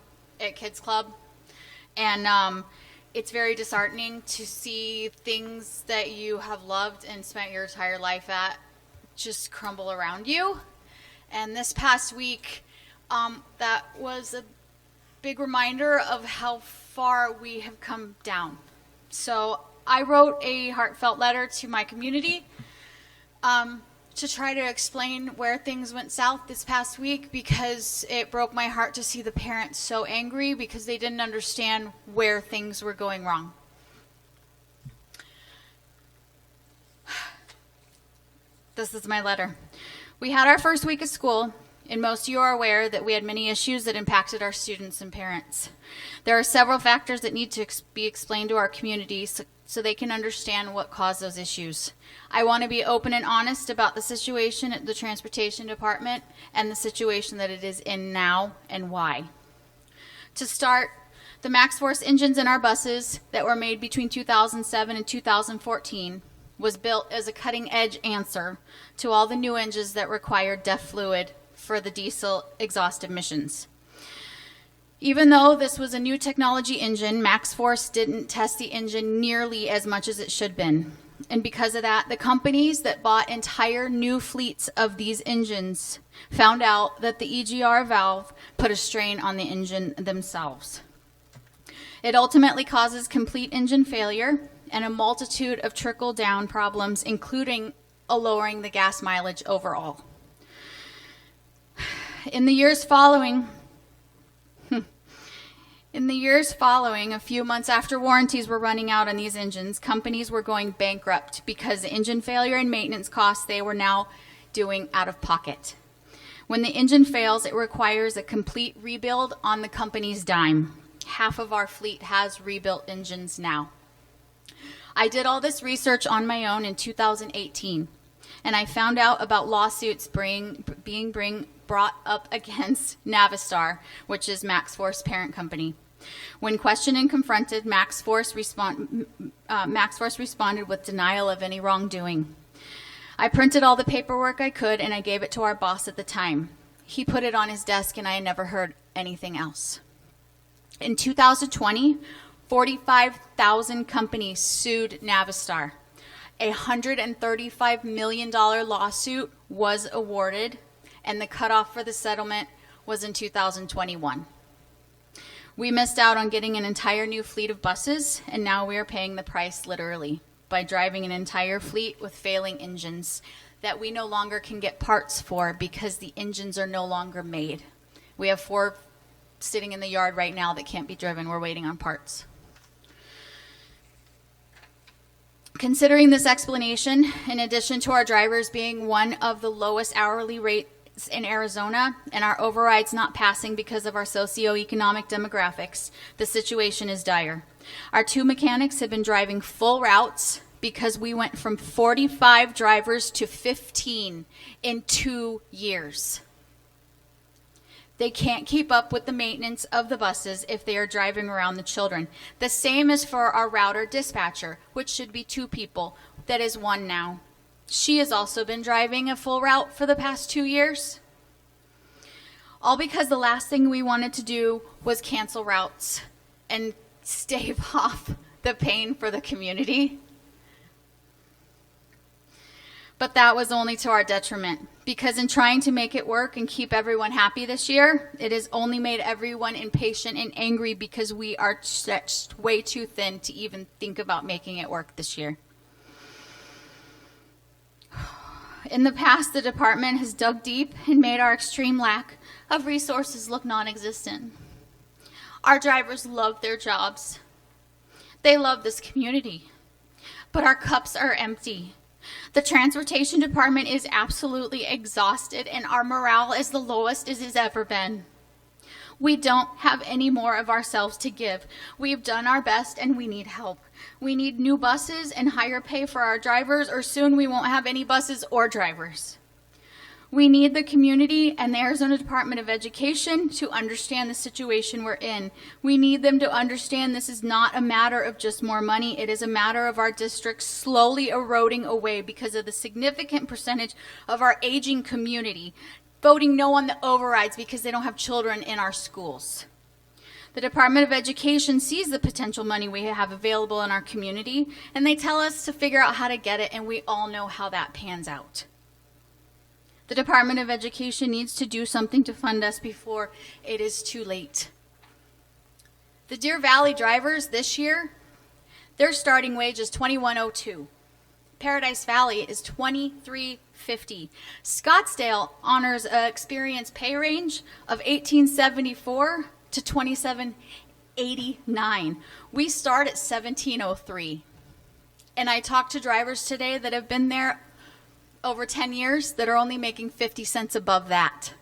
at Kids Club, and it's very disheartening to see things that you have loved and spent your entire life at just crumble around you. And this past week, that was a big reminder of how far we have come down. So I wrote a heartfelt letter to my community to try to explain where things went south this past week, because it broke my heart to see the parents so angry because they didn't understand where things were going wrong. This is my letter. We had our first week of school, and most of you are aware that we had many issues that impacted our students and parents. There are several factors that need to be explained to our community so they can understand what caused those issues. I want to be open and honest about the situation at the transportation department and the situation that it is in now and why. To start, the Max Force engines in our buses that were made between 2007 and 2014 was built as a cutting-edge answer to all the new engines that required DEF fluid for the diesel exhaust emissions. Even though this was a new technology engine, Max Force didn't test the engine nearly as much as it should have been. And because of that, the companies that bought entire new fleets of these engines found out that the EGR valve put a strain on the engine themselves. It ultimately causes complete engine failure and a multitude of trickle-down problems, including lowering the gas mileage overall. In the years following, a few months after warranties were running out on these engines, companies were going bankrupt because the engine failure and maintenance costs they were now doing out of pocket. When the engine fails, it requires a complete rebuild on the company's dime. Half of our fleet has rebuilt engines now. I did all this research on my own in 2018, and I found out about lawsuits being brought up against Navistar, which is Max Force parent company. When questioned and confronted, Max Force responded with denial of any wrongdoing. I printed all the paperwork I could, and I gave it to our boss at the time. He put it on his desk, and I never heard anything else. In 2020, 45,000 companies sued Navistar. A $135 million lawsuit was awarded, and the cutoff for the settlement was in 2021. We missed out on getting an entire new fleet of buses, and now we are paying the price literally by driving an entire fleet with failing engines that we no longer can get parts for because the engines are no longer made. We have 4 sitting in the yard right now that can't be driven. We're waiting on parts. Considering this explanation, in addition to our drivers being one of the lowest hourly rates in Arizona and our overrides not passing because of our socioeconomic demographics, the situation is dire. Our 2 mechanics have been driving full routes because we went from 45 drivers to 15 in 2 years. They can't keep up with the maintenance of the buses if they are driving around the children. The same is for our router dispatcher, which should be 2 people. That is 1 now. She has also been driving a full route for the past 2 years. All because the last thing we wanted to do was cancel routes and stave off the pain for the community. But that was only to our detriment, because in trying to make it work and keep everyone happy this year, it has only made everyone impatient and angry because we are stretched way too thin to even think about making it work this year. In the past, the department has dug deep and made our extreme lack of resources look non-existent. Our drivers love their jobs. They love this community, but our cups are empty. The transportation department is absolutely exhausted, and our morale is the lowest it has ever been. We don't have any more of ourselves to give. We've done our best, and we need help. We need new buses and higher pay for our drivers, or soon we won't have any buses or drivers. We need the community and the Arizona Department of Education to understand the situation we're in. We need them to understand this is not a matter of just more money. It is a matter of our district slowly eroding away because of the significant percentage of our aging community voting no on the overrides because they don't have children in our schools. The Department of Education sees the potential money we have available in our community, and they tell us to figure out how to get it, and we all know how that pans out. The Department of Education needs to do something to fund us before it is too late. The Deer Valley drivers this year, their starting wage is $21.02. Paradise Valley is $23.50. Scottsdale honors an experience pay range of $18.74 to $27.89. We start at $17.03. And I talked to drivers today that have been there over 10 years that are only making 50 cents above that.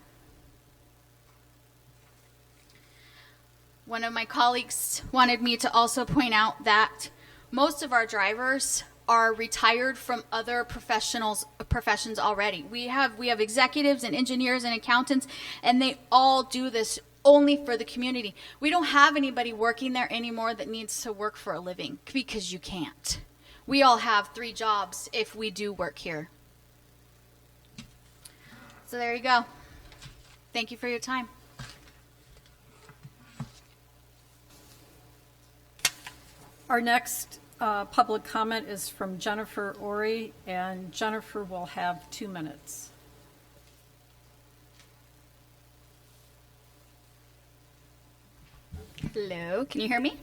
One of my colleagues wanted me to also point out that most of our drivers are retired from other professions already. We have executives and engineers and accountants, and they all do this only for the community. We don't have anybody working there anymore that needs to work for a living, because you can't. We all have 3 jobs if we do work here. So there you go. Thank you for your time. Our next public comment is from Jennifer Ori, and Jennifer will have 2 minutes. Hello, can you hear me?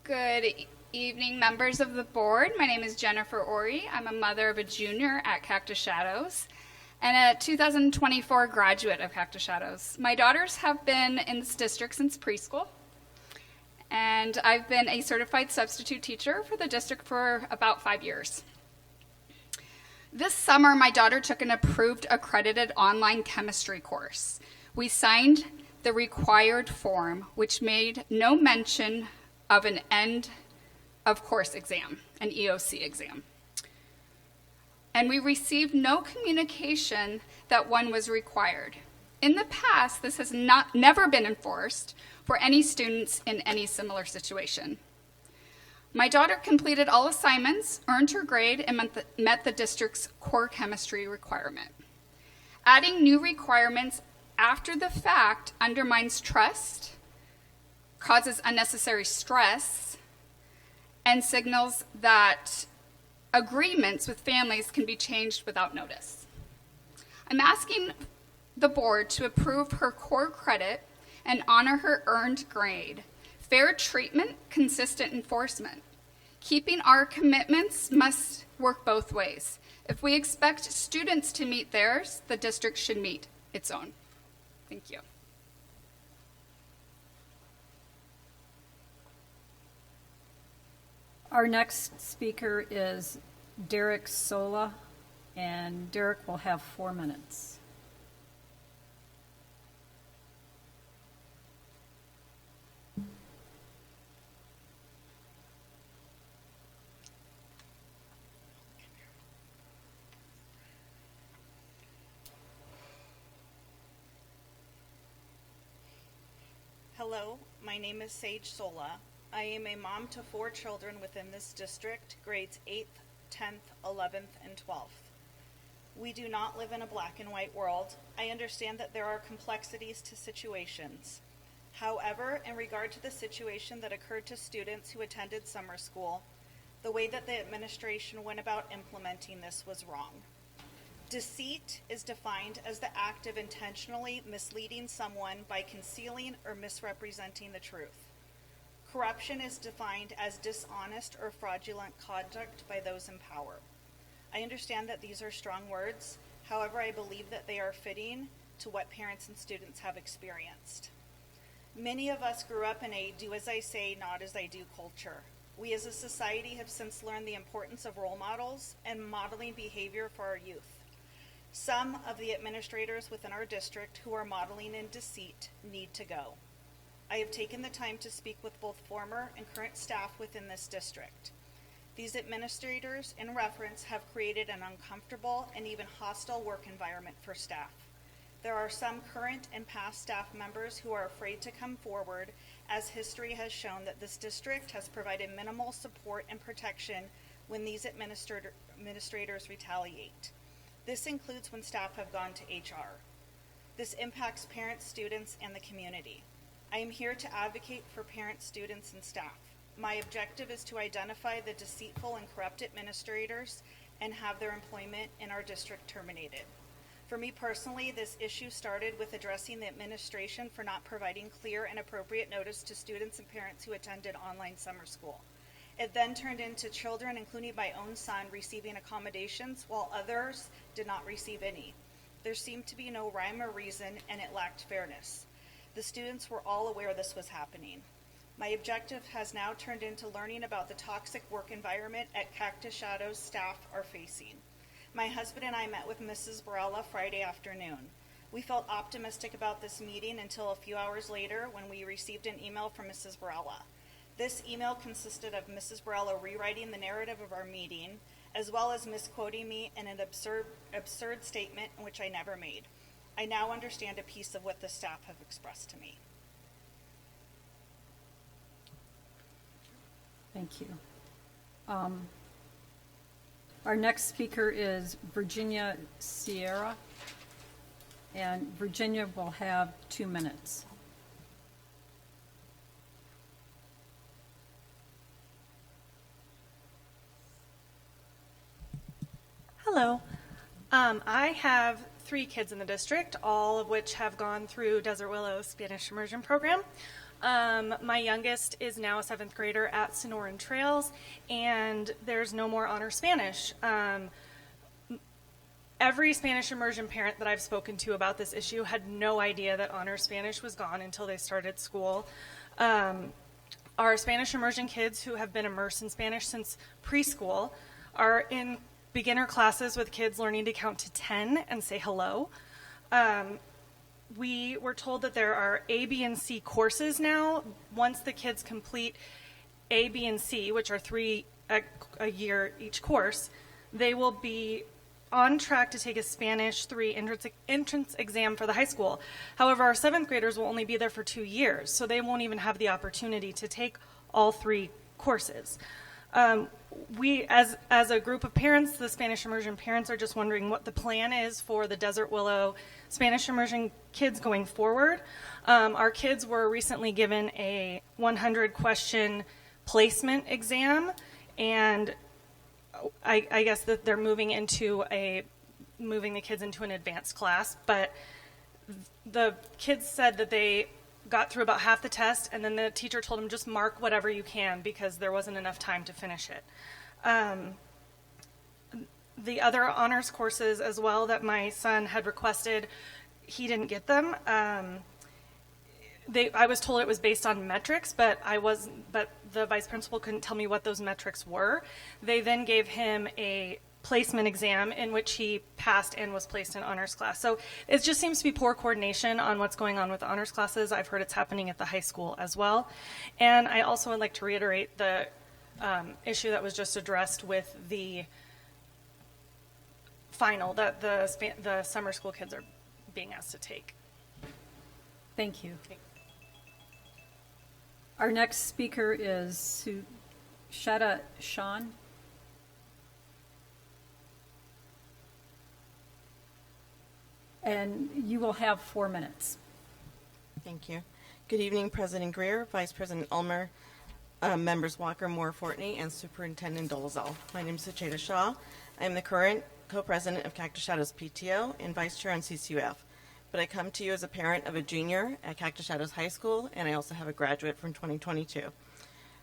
Good evening, members of the board. My name is Jennifer Ori. I'm a mother of a junior at Cactus Shadows and a 2024 graduate of Cactus Shadows. My daughters have been in this district since preschool, and I've been a certified substitute teacher for the district for about 5 years. This summer, my daughter took an approved accredited online chemistry course. We signed the required form, which made no mention of an end of course exam, an EOC exam. And we received no communication that one was required. In the past, this has never been enforced for any students in any similar situation. My daughter completed all assignments, earned her grade, and met the district's core chemistry requirement. Adding new requirements after the fact undermines trust, causes unnecessary stress, and signals that agreements with families can be changed without notice. I'm asking the board to approve her core credit and honor her earned grade. Fair treatment, consistent enforcement. Keeping our commitments must work both ways. If we expect students to meet theirs, the district should meet its own. Thank you. Our next speaker is Derek Sola, and Derek will have 4 minutes. Hello, my name is Sage Sola. I am a mom to 4 children within this district, grades 8th, 10th, 11th, and 12th. We do not live in a black and white world. I understand that there are complexities to situations. However, in regard to the situation that occurred to students who attended summer school, the way that the administration went about implementing this was wrong. Deceit is defined as the act of intentionally misleading someone by concealing or misrepresenting the truth. Corruption is defined as dishonest or fraudulent conduct by those in power. I understand that these are strong words. However, I believe that they are fitting to what parents and students have experienced. Many of us grew up in a do as I say, not as I do culture. We as a society have since learned the importance of role models and modeling behavior for our youth. Some of the administrators within our district who are modeling in deceit need to go. I have taken the time to speak with both former and current staff within this district. These administrators, in reference, have created an uncomfortable and even hostile work environment for staff. There are some current and past staff members who are afraid to come forward, as history has shown that this district has provided minimal support and protection when these administrators retaliate. This includes when staff have gone to HR. This impacts parents, students, and the community. I am here to advocate for parents, students, and staff. My objective is to identify the deceitful and corrupt administrators and have their employment in our district terminated. For me personally, this issue started with addressing the administration for not providing clear and appropriate notice to students and parents who attended online summer school. It then turned into children, including my own son, receiving accommodations while others did not receive any. There seemed to be no rhyme or reason, and it lacked fairness. The students were all aware this was happening. My objective has now turned into learning about the toxic work environment at Cactus Shadows staff are facing. My husband and I met with Mrs. Barella Friday afternoon. We felt optimistic about this meeting until a few hours later when we received an email from Mrs. Barella. This email consisted of Mrs. Barella rewriting the narrative of our meeting, as well as misquoting me in an absurd statement in which I never made. I now understand a piece of what the staff have expressed to me. Thank you. Our next speaker is Virginia Sierra, and Virginia will have 2 minutes. Hello. I have 3 kids in the district, all of which have gone through Desert Willow Spanish Immersion Program. My youngest is now a 7th grader at Sonoran Trails, and there's no more honor Spanish. Every Spanish immersion parent that I've spoken to about this issue had no idea that honor Spanish was gone until they started school. Our Spanish immersion kids who have been immersed in Spanish since preschool are in beginner classes with kids learning to count to 10 and say hello. We were told that there are A, B, and C courses now. Once the kids complete A, B, and C, which are 3 a year each course, they will be on track to take a Spanish 3 entrance exam for the high school. However, our 7th graders will only be there for 2 years, so they won't even have the opportunity to take all 3 courses. We, as a group of parents, the Spanish immersion parents, are just wondering what the plan is for the Desert Willow Spanish immersion kids going forward. Our kids were recently given a 100-question placement exam, and I guess that they're moving the kids into an advanced class. But the kids said that they got through about half the test, and then the teacher told them just mark whatever you can because there wasn't enough time to finish it. The other honors courses as well that my son had requested, he didn't get them. I was told it was based on metrics, but the vice principal couldn't tell me what those metrics were. They then gave him a placement exam in which he passed and was placed in honors class. So it just seems to be poor coordination on what's going on with the honors classes. I've heard it's happening at the high school as well. And I also would like to reiterate the issue that was just addressed with the final that the summer school kids are being asked to take. Thank you. Our next speaker is Susheta Sean. And you will have 4 minutes. Thank you. Good evening, President Greer, Vice President Ulmer, members Walker, Moore, Fortney, and Superintendent Dolezal. My name is Sucheta Shaw. I am the current co-president of Cactus Shadows PTO and vice chair on CCUF. But I come to you as a parent of a junior at Cactus Shadows High School, and I also have a graduate from 2022.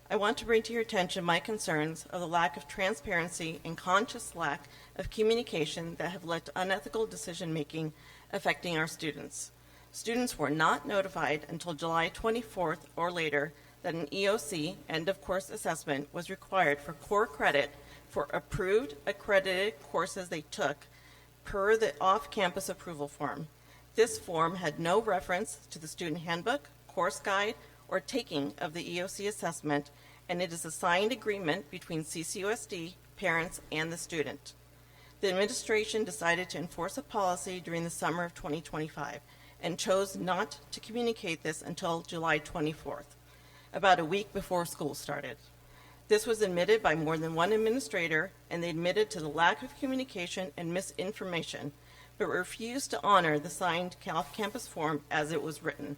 I want to bring to your attention my concerns of the lack of transparency and conscious lack of communication that have led to unethical decision-making affecting our students. Students were not notified until July 24th or later that an EOC, end-of-course assessment, was required for core credit for approved, accredited courses they took per the off-campus approval form. This form had no reference to the student handbook, course guide, or taking of the EOC assessment, and it is a signed agreement between CCUSD, parents, and the student. The administration decided to enforce a policy during the summer of 2025 and chose not to communicate this until July 24th, about a week before school started. This was admitted by more than one administrator, and they admitted to the lack of communication and misinformation, but refused to honor the signed off-campus form as it was written.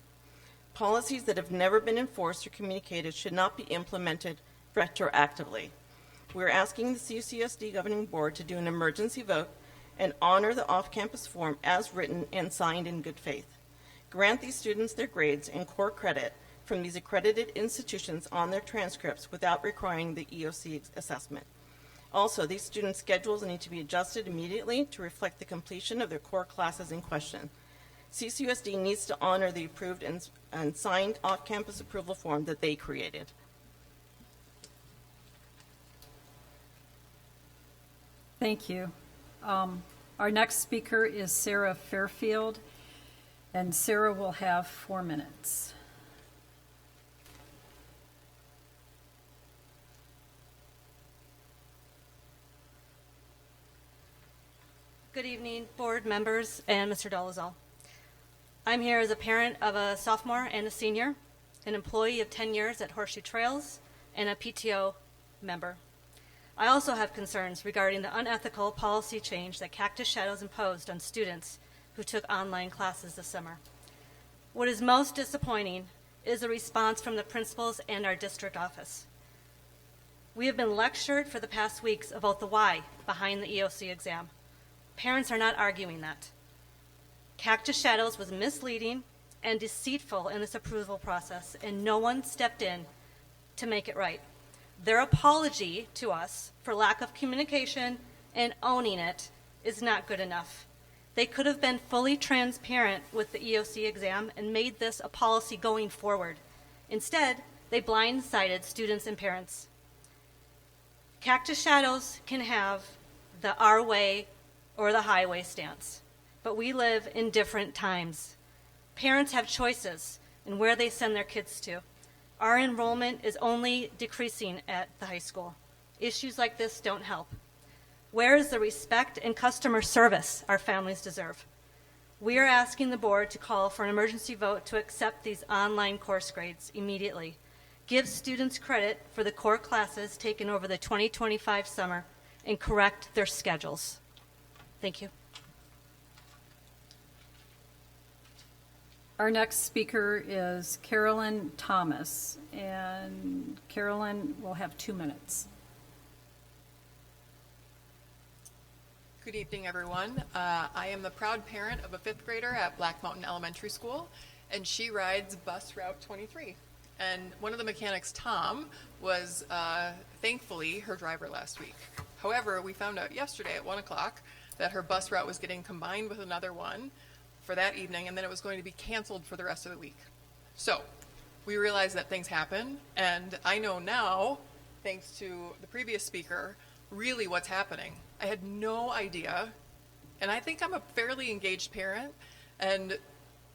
Policies that have never been enforced or communicated should not be implemented retroactively. We're asking the CCUSD Governing Board to do an emergency vote and honor the off-campus form as written and signed in good faith. Grant these students their grades and core credit from these accredited institutions on their transcripts without requiring the EOC assessment. Also, these students' schedules need to be adjusted immediately to reflect the completion of their core classes in question. CCUSD needs to honor the approved and signed off-campus approval form that they created. Thank you. Our next speaker is Sarah Fairfield, and Sarah will have 4 minutes. Good evening, board members and Mr. Dolezal. I'm here as a parent of a sophomore and a senior, an employee of 10 years at Horseshoe Trails, and a PTO member. I also have concerns regarding the unethical policy change that Cactus Shadows imposed on students who took online classes this summer. What is most disappointing is the response from the principals and our district office. We have been lectured for the past weeks about the why behind the EOC exam. Parents are not arguing that. Cactus Shadows was misleading and deceitful in this approval process, and no one stepped in to make it right. Their apology to us for lack of communication and owning it is not good enough. They could have been fully transparent with the EOC exam and made this a policy going forward. Instead, they blindsided students and parents. Cactus Shadows can have the our way or the highway stance, but we live in different times. Parents have choices in where they send their kids to. Our enrollment is only decreasing at the high school. Issues like this don't help. Where is the respect and customer service our families deserve? We are asking the board to call for an emergency vote to accept these online course grades immediately. Give students credit for the core classes taken over the 2025 summer and correct their schedules. Thank you. Our next speaker is Carolyn Thomas, and Carolyn will have 2 minutes. Good evening, everyone. I am the proud parent of a 5th grader at Black Mountain Elementary School, and she rides bus route 23. And one of the mechanics, Tom, was thankfully her driver last week. However, we found out yesterday at 1 o'clock that her bus route was getting combined with another one for that evening, and then it was going to be canceled for the rest of the week. So we realized that things happen, and I know now, thanks to the previous speaker, really what's happening. I had no idea, and I think I'm a fairly engaged parent and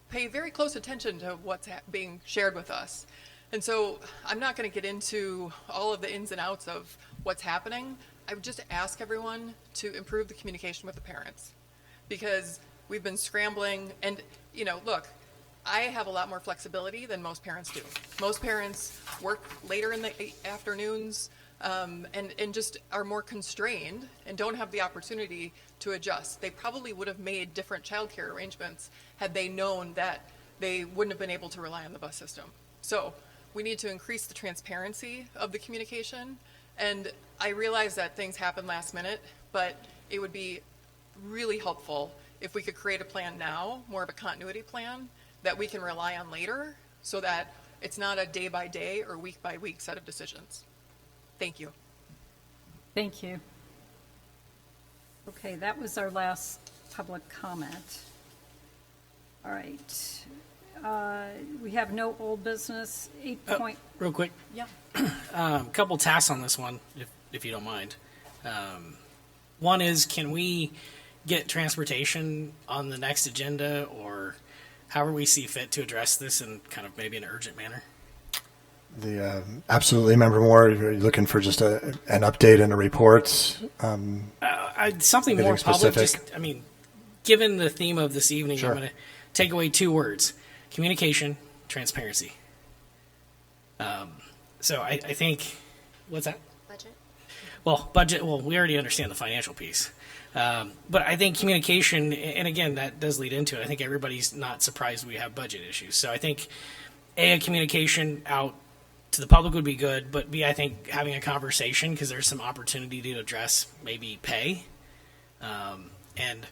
pay very close attention to what's being shared with us. And so I'm not going to get into all of the ins and outs of what's happening. I would just ask everyone to improve the communication with the parents, because we've been scrambling. And, you know, look, I have a lot more flexibility than most parents do. Most parents work later in the afternoons and just are more constrained and don't have the opportunity to adjust. They probably would have made different childcare arrangements had they known that they wouldn't have been able to rely on the bus system. So we need to increase the transparency of the communication. And I realize that things happen last minute, but it would be really helpful if we could create a plan now, more of a continuity plan that we can rely on later, so that it's not a day-by-day or week-by-week set of decisions. Thank you. Thank you. Okay, that was our last public comment. All right. We have no old business. 8 point. Real quick. Yeah. Couple tasks on this one, if you don't mind. One is, can we get transportation on the next agenda, or however we see fit to address this in kind of maybe an urgent manner? Absolutely, Member Moore, you're looking for just an update and a report? Something Anything more public, specific? given the theme of this evening, Sure. I'm going to take away 2 words: communication, transparency. So I think, what's that? Budget, we already understand the financial piece. But I think communication, and again, that does lead into it. I think everybody's not surprised we have budget issues. So I think, A, communication out to the public would be good, but B, I think having a conversation, because there's some opportunity to address maybe pay, and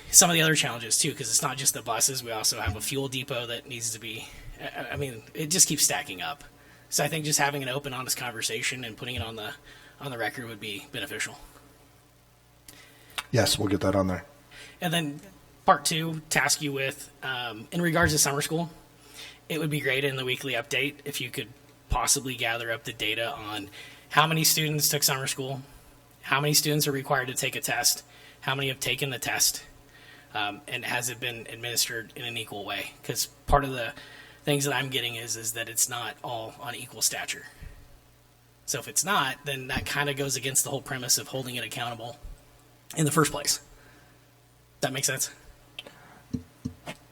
some of the other challenges too, because it's not just the buses. We also have a fuel depot that needs to be, it just keeps stacking up. So I think just having an open, honest conversation and putting it on the record would be beneficial. Yes, we'll get that on there. And then part 2, task you with, in regards to summer school, it would be great in the weekly update if you could possibly gather up the data on how many students took summer school, how many students are required to take a test, how many have taken the test, and has it been administered in an equal way? Because part of the things that I'm getting is that it's not all on equal stature. So if it's not, then that kind of goes against the whole premise of holding it accountable in the first place. Does that make sense?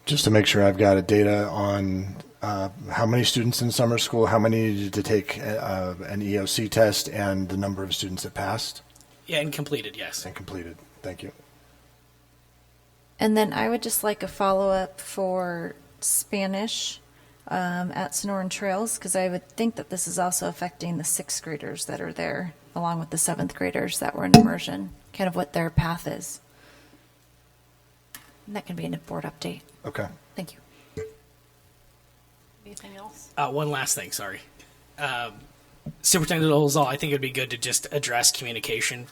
Just to make sure I've got a data on how many students in summer school, how many needed to take an EOC test, and the number of students that passed? Yeah, and completed, yes. And completed. Thank you. And then I would just like a follow-up for Spanish at Sonoran Trails, because I would think that this is also affecting the 6th graders that are there, along with the 7th graders that were in immersion, kind of what their path is. And that can be in a board update. Okay. Thank you. Anything else? One last thing, sorry. Superintendent Olzal, I think it would be good to just address communication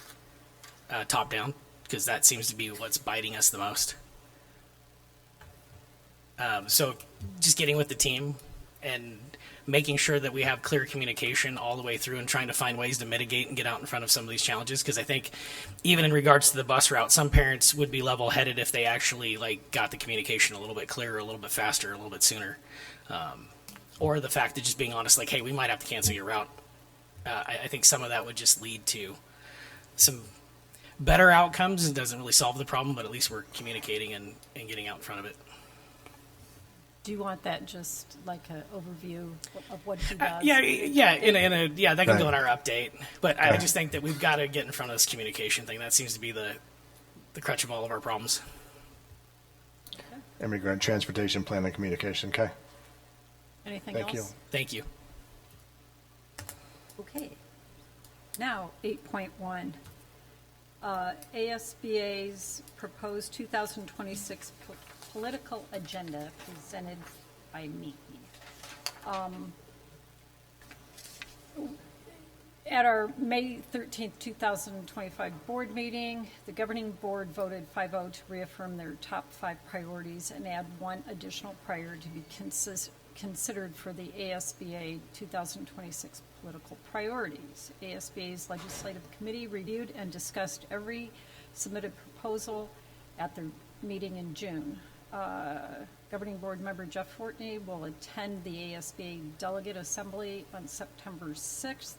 top down, because that seems to be what's biting us the most. So just getting with the team and making sure that we have clear communication all the way through and trying to find ways to mitigate and get out in front of some of these challenges. Because I think even in regards to the bus route, some parents would be level-headed if they actually got the communication a little bit clearer, a little bit faster, a little bit sooner. Or the fact that just being honest, hey, we might have to cancel your route. I think some of that would just lead to some better outcomes. It doesn't really solve the problem, but at least we're communicating and getting out in front of it. Do you want that just like an overview of what he does? That can go in Right. our update. But I just think that we've got to get in front of this communication thing. That seems to be the crutch of all of our problems. Immigrant transportation plan and communication. Okay. Anything Thank else? you. Thank you. Okay. Now, 8.1. ASBA's proposed 2026 political agenda presented by me. At our May 13th, 2025 board meeting, the governing board voted 5-0 to reaffirm their top 5 priorities and add 1 additional priority to be considered for the ASBA 2026 political priorities. ASBA's legislative committee reviewed and discussed every submitted proposal at their meeting in June. Governing board member Jeff Fortney will attend the ASBA delegate assembly on September 6th.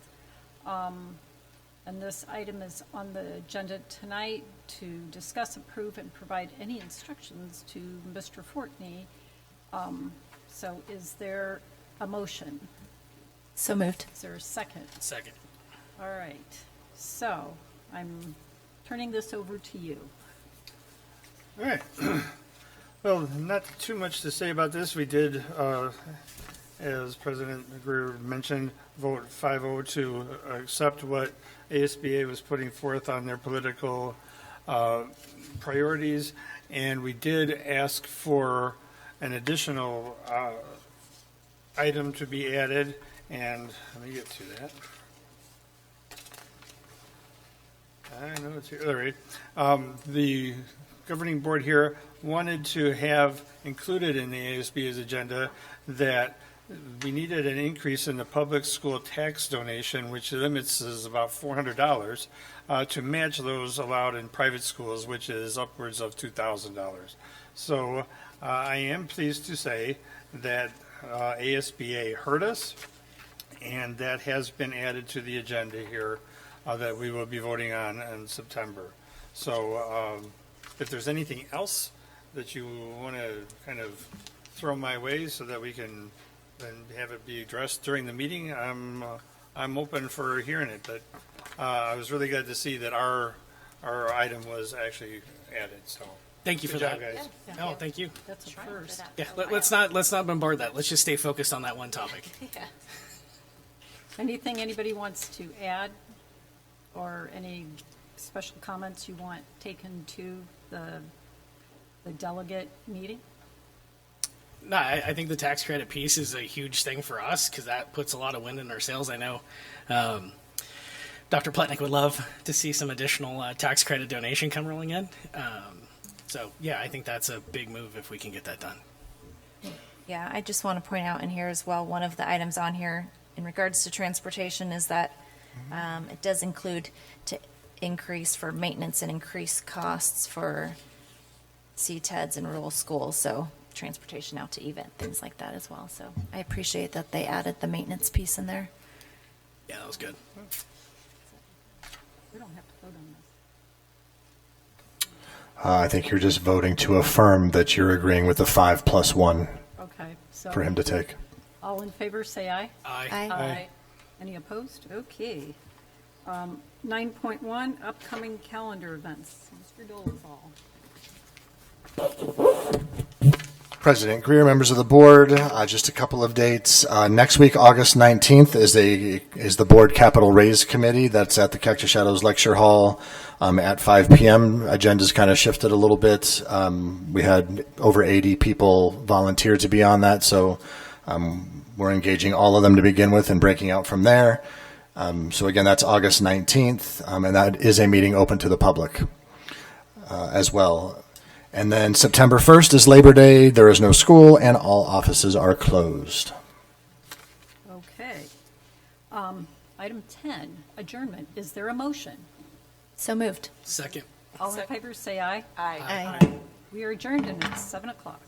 And this item is on the agenda tonight to discuss, approve, and provide any instructions to Mr. Fortney. So is there a motion? So moved. Is there a second? Second. All right. So I'm turning this over to you. All right. Well, not too much to say about this. We did, as President Greer mentioned, vote 5-0 to accept what ASBA was putting forth on their political priorities. And we did ask for an additional item to be added. And let me get to that. I know it's here. All right. The governing board here wanted to have included in the ASBA's agenda that we needed an increase in the public school tax donation, which limits is about $400, to match those allowed in private schools, which is upwards of $2,000. So I am pleased to say that ASBA heard us and that has been added to the agenda here that we will be voting on in September. So if there's anything else that you want to kind of throw my way so that we can then have it be addressed during the meeting, I'm open for hearing it. But I was really glad to see that our item was actually added. So Thank you for good job, that. guys. Oh, thank you. That's a first. Yeah, let's not bombard that. Let's just stay focused on that one topic. Anything anybody wants to add, or any special comments you want taken to the delegate meeting? No, I think the tax credit piece is a huge thing for us because that puts a lot of wind in our sails. I know Dr. Pletnick would love to see some additional tax credit donation come rolling in. So, yeah, I think that's a big move if we can get that done. Yeah, I just want to point out in here as well, one of the items on here in regards to transportation is that it does include to increase for maintenance and increase costs for CTEDs and rural schools, so transportation out to event, things like that as well. So I appreciate that they added the maintenance piece in there. Yeah, that was good. We don't have to vote on this. I think you're just voting to affirm that you're agreeing with the 5+1 Okay, so. for him to take. All in favor, say aye. Aye. Aye. Any opposed? Okay. 9.1, upcoming calendar events. Mr. Dolezal. President Greer, members of the board, just a couple of dates. Next week, August 19th, is the board capital raise committee. That's at the Cactus Shadows Lecture Hall at 5 p.m. Agenda's kind of shifted a little bit. We had over 80 people volunteer to be on that, so we're engaging all of them to begin with and breaking out from there. So again, that's August 19th, and that is a meeting open to the public as well. And then September 1st is Labor Day. There is no school, and all offices are closed. Okay. Item 10, adjournment. Is there a motion? So moved. Second. All in favor, say aye. Aye. Aye. We are adjourned, and it's 7 o'clock.